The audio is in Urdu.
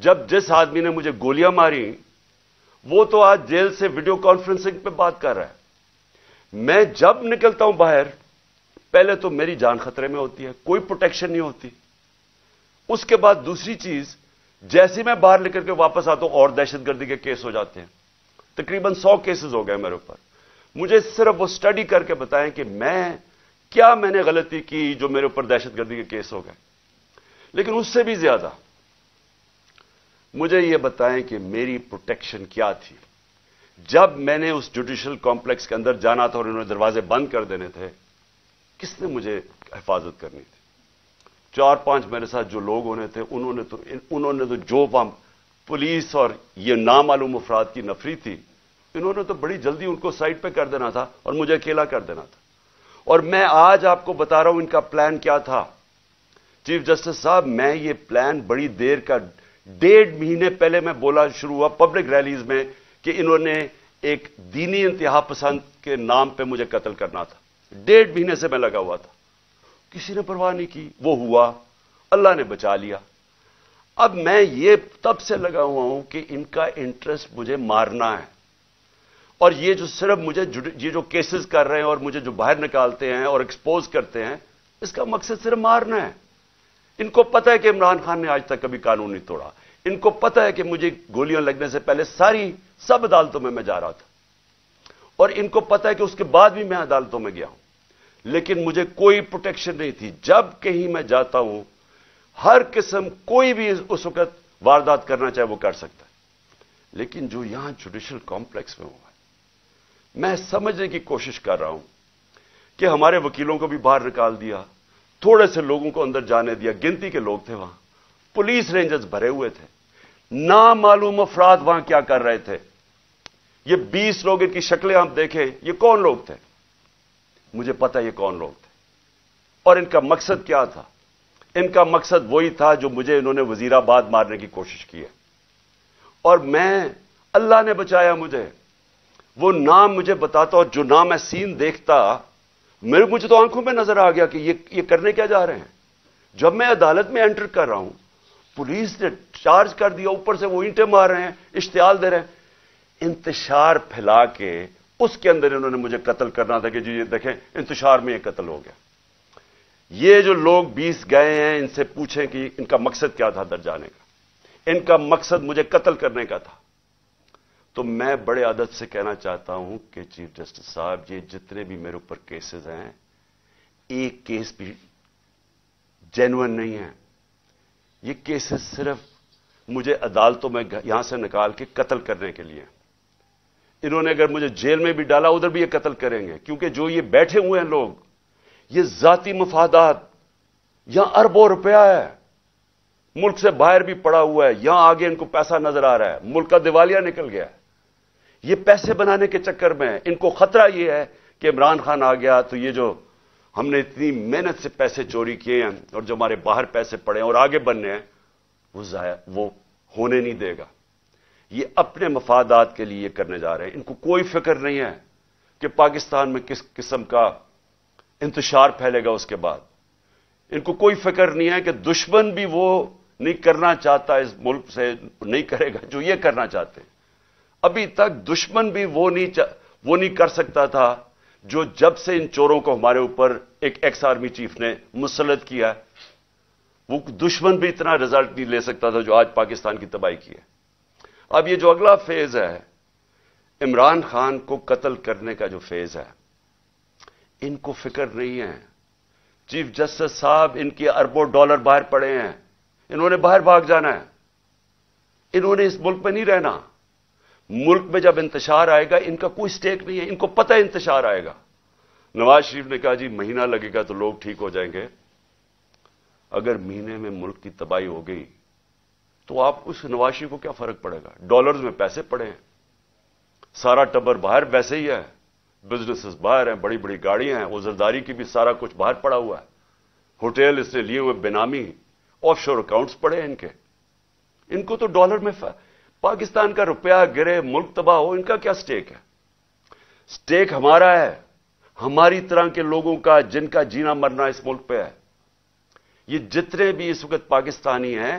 جب جس آدمی نے مجھے گولیاں ماری وہ تو آج جیل سے ویڈیو کانفرنسنگ پہ بات کر رہا ہے. میں جب نکلتا ہوں باہر پہلے تو میری جان خطرے میں ہوتی ہے, کوئی پروٹیکشن نہیں ہوتی. اس کے بعد دوسری چیز, جیسے میں باہر نکل کے واپس آتا ہوں اور دہشت گردی کے کیس ہو جاتے ہیں. تقریباً 100 کیسز ہو گئے میرے اوپر. مجھے صرف وہ سٹڈی کر کے بتائیں کہ میں نے غلطی کی جو میرے اوپر دہشت گردی کے کیس ہو گئے. لیکن اس سے بھی زیادہ مجھے یہ بتائیں کہ میری پروٹیکشن کیا تھی. جب میں نے اس جوڈیشل کمپلیکس کے اندر جانا تھا اور انہوں نے دروازے بند کر دینے تھے, کس نے مجھے حفاظت کرنی تھی؟ 4-5 میرے ساتھ جو لوگ ہونے تھے انہوں نے تو جو پولیس اور یہ نامعلوم افراد کی نفری تھی, انہوں نے تو بڑی جلدی ان کو سائڈ پہ کر دینا تھا اور مجھے اکیلا کر دینا تھا. اور میں آج آپ کو بتا رہا ہوں ان کا پلان کیا تھا. چیف جسٹس صاحب, میں یہ پلان بڑی دیر کا 1.5 مہینے پہلے میں بولا شروع ہوا پبلک ریلیز میں کہ انہوں نے ایک دینی انتہا پسند کے نام پہ مجھے قتل کرنا تھا. 1.5 مہینے سے میں لگا ہوا تھا, کسی نے پرواہ نہیں کی. وہ ہوا, اللہ نے بچا لیا. اب میں یہ تب سے لگا ہوا ہوں کہ ان کا انٹرسٹ مجھے مارنا ہے. اور یہ جو صرف مجھے یہ جو کیسز کر رہے ہیں اور مجھے جو باہر نکالتے ہیں اور ایکسپوز کرتے ہیں, اس کا مقصد صرف مارنا ہے. ان کو پتا ہے کہ عمران خان نے آج تک کبھی قانون نہیں توڑا. ان کو پتا ہے کہ مجھے گولیاں لگنے سے پہلے سب عدالتوں میں جا رہا تھا, اور ان کو پتا ہے کہ اس کے بعد بھی میں عدالتوں میں گیا ہوں, لیکن مجھے کوئی پروٹیکشن نہیں تھی. جب کہیں میں جاتا ہوں ہر قسم کوئی بھی اس وقت واردات کرنا چاہے وہ کر سکتا ہے. لیکن جو یہاں جوڈیشل کمپلیکس میں ہوا ہے, میں سمجھنے کی کوشش کر رہا ہوں کہ ہمارے وکیلوں کو بھی باہر نکال دیا, تھوڑے سے لوگوں کو اندر جانے دیا, گنتی کے لوگ تھے وہاں, پولیس رینجرز بھرے ہوئے تھے, نامعلوم افراد وہاں کیا کر رہے تھے. یہ 20 لوگ, ان کی شکلیں آپ دیکھیں, یہ کون لوگ تھے؟ مجھے پتا یہ کون لوگ تھے اور ان کا مقصد کیا تھا. ان کا مقصد وہی تھا جو مجھے انہوں نے وزیر آباد مارنے کی کوشش کی ہے. اور اللہ نے بچایا مجھے. وہ نام مجھے بتاتا, اور جو نام میں سین دیکھتا, مجھے تو آنکھوں میں نظر آ گیا کہ یہ کرنے کیا جا رہے ہیں. جب میں عدالت میں انٹر کر رہا ہوں, پولیس نے چارج کر دیا, اوپر سے وہ اینٹیں مار رہے ہیں, اشتعال دے رہے ہیں, انتشار پھیلا کے اس کے اندر انہوں نے مجھے قتل کرنا تھا کہ جی یہ دیکھیں انتشار میں یہ قتل ہو گیا. یہ جو لوگ 20 گئے ہیں, ان سے پوچھیں کہ ان کا مقصد کیا تھا اندر جانے کا. ان کا مقصد مجھے قتل کرنے کا تھا. تو میں بڑے ادب سے کہنا چاہتا ہوں کہ چیف جسٹس صاحب, یہ جتنے بھی میرے اوپر کیسز ہیں, ایک کیس بھی جینوئن نہیں ہے. یہ کیسز صرف مجھے عدالتوں میں یہاں سے نکال کے قتل کرنے کے لیے. انہوں نے اگر مجھے جیل میں بھی ڈالا ادھر بھی یہ قتل کریں گے, کیونکہ جو یہ بیٹھے ہوئے ہیں لوگ, یہ ذاتی مفادات, یہاں اربوں روپیہ ہے, ملک سے باہر بھی پڑا ہوا ہے, یہاں آگے ان کو پیسہ نظر آ رہا ہے, ملک کا دیوالیہ نکل گیا ہے. یہ پیسے بنانے کے چکر میں ان کو خطرہ یہ ہے کہ عمران خان آ گیا تو یہ جو ہم نے اتنی محنت سے پیسے چوری کیے ہیں اور جو ہمارے باہر پیسے پڑے ہیں اور آگے بننے ہیں, وہ ہونے نہیں دے گا. یہ اپنے مفادات کے لیے کرنے جا رہے ہیں. ان کو کوئی فکر نہیں ہے کہ پاکستان میں کس قسم کا انتشار پھیلے گا اس کے بعد. ان کو کوئی فکر نہیں ہے کہ دشمن بھی وہ نہیں کرنا چاہتا اس ملک سے, نہیں کرے گا جو یہ کرنا چاہتے ہیں. ابھی تک دشمن بھی وہ نہیں کر سکتا تھا جو جب سے ان چوروں کو ہمارے اوپر ایک ایکس آرمی چیف نے مسلط کیا, وہ دشمن بھی اتنا رزلٹ نہیں لے سکتا تھا جو آج پاکستان کی تباہی کی ہے. اب یہ جو اگلا فیز ہے, عمران خان کو قتل کرنے کا جو فیز ہے, ان کو فکر نہیں ہے. چیف جسٹس صاحب, ان کے اربوں ڈالر باہر پڑے ہیں, انہوں نے باہر بھاگ جانا ہے. انہوں نے اس ملک میں نہیں رہنا. ملک میں جب انتشار آئے گا, ان کا کوئی سٹیک نہیں ہے, ان کو پتہ ہے انتشار آئے گا. نواز شریف نے کہا جی مہینہ لگے گا تو لوگ ٹھیک ہو جائیں گے. اگر مہینے میں ملک کی تباہی ہو گئی تو آپ اس نواز شریف کو کیا فرق پڑے گا؟ ڈالرز میں پیسے پڑے ہیں, سارا ٹبر باہر ویسے ہی ہے, بزنسز باہر ہیں, بڑی بڑی گاڑیاں ہیں, عزرداری کی بھی سارا کچھ باہر پڑا ہوا ہے, ہوٹل اس نے لیے ہوئے بینامی, آف شور اکاؤنٹس پڑے ہیں ان کے. ان کو تو ڈالر میں پاکستان کا روپیہ گرے, ملک تباہ ہو, ان کا کیا سٹیک ہے؟ سٹیک ہمارا ہے, ہماری طرح کے لوگوں کا, جن کا جینا مرنا اس ملک پہ ہے. یہ جتنے بھی اس وقت پاکستانی ہیں,